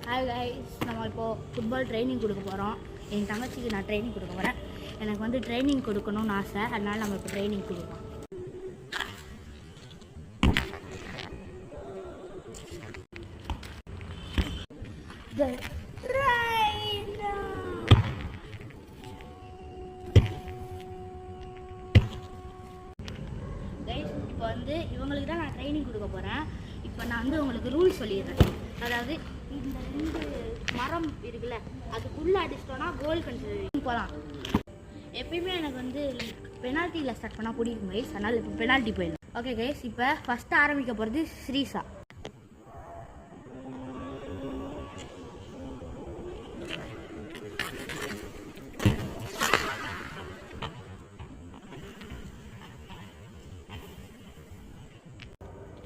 Hi guys, நம்ம இப்போது football training கொடுக்க போகிறோம். என் தங்கச்சிக்கு நான் ட்ரைனிங் கொடுக்க போகிறேன். எனக்கு வந்து ட்ரைனிங் கொடுக்கணும்னு ஆசை, அதனால் நம்ம இப்போ ட்ரைனிங் கொடுப்போம். கைஸ், இப்போ வந்து இவங்களுக்கு தான் நான் ட்ரைனிங் கொடுக்க போகிறேன். இப்போ நான் வந்து உங்களுக்கு ரூல் சொல்லிடுறேன். அதாவது இந்த 2 மரம் இருக்குல்ல, அதுக்குள்ளே அடிச்சிட்டோன்னா கோல் கன்சிடர் போகலாம். எப்பயுமே எனக்கு வந்து பெனால்ட்டியில் ஸ்டார்ட் பண்ணால் பிடிக்கும் கைஸ், அதனால் இப்போ பெனால்ட்டி போயிடலாம். ஓகே கைஸ், இப்போ ஃபஸ்ட்டு ஆரம்பிக்க போகிறது ஸ்ரீசா.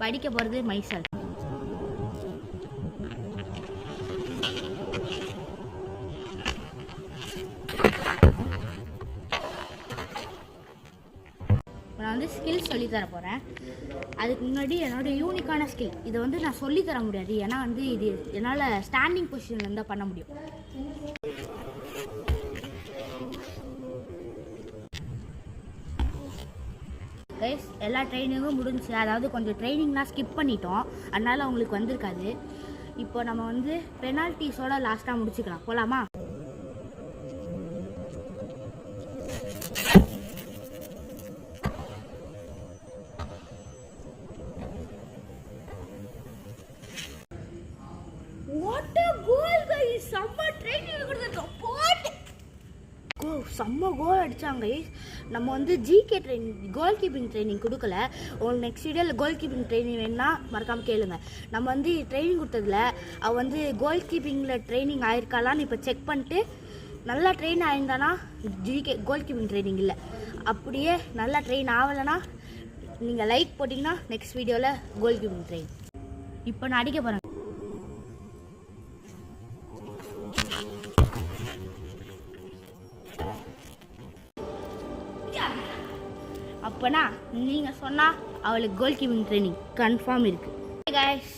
படிக்க போகிறது மைசல். நான் வந்து ஸ்கில் சொல்லித்தர போகிறேன். அதுக்கு முன்னாடி என்னோடய யூனிக்கான ஸ்கில் இதை வந்து நான் சொல்லித்தர முடியாது, ஏன்னா வந்து இது என்னால் ஸ்டாண்டிங் பொசிஷனில் இருந்தால் பண்ண முடியும். கைஸ், எல்லா ட்ரைனிங்கும் முடிஞ்சு, அதாவது கொஞ்சம் ட்ரைனிங்லாம் ஸ்கிப் பண்ணிட்டோம், அதனால் அவங்களுக்கு வந்திருக்காது. இப்போ நம்ம வந்து பெனால்ட்டிஸோட லாஸ்ட்டாக முடிச்சுக்கலாம். போகலாமா? What a goal guys! செம்ம ட்ரைனிங் கொடுத்துருக்கோம். செம்ம கோல் அடித்தாங்க. நம்ம வந்து ஜிகே ட்ரைனிங், கோல் கீப்பிங் ட்ரைனிங் கொடுக்கல. உங்களுக்கு நெக்ஸ்ட் வீடியோவில் கோல் கீப்பிங் ட்ரைனிங் வேணுன்னா மறக்காமல் கேளுங்க. நம்ம வந்து ட்ரைனிங் கொடுத்ததில் அவள் வந்து கோல் கீப்பிங்கில் ட்ரைனிங் ஆயிருக்காளான்னு இப்போ செக் பண்ணிட்டு நல்லா ட்ரெயின் ஆயிருந்தானா ஜிகே கோல் கீப்பிங் ட்ரைனிங் இல்லை. அப்படியே நல்லா ட்ரெயின் ஆகலைன்னா நீங்கள் லைக் போட்டிங்கன்னா நெக்ஸ்ட் வீடியோவில் கோல் கீப்பிங் ட்ரெயின். இப்போ நான் அடிக்க போகிறேன். அப்போனா நீங்கள் சொன்னால் அவளுக்கு கோல் கீப்பிங் ட்ரைனிங் கன்ஃபார்ம் இருக்குது. கைஸ்,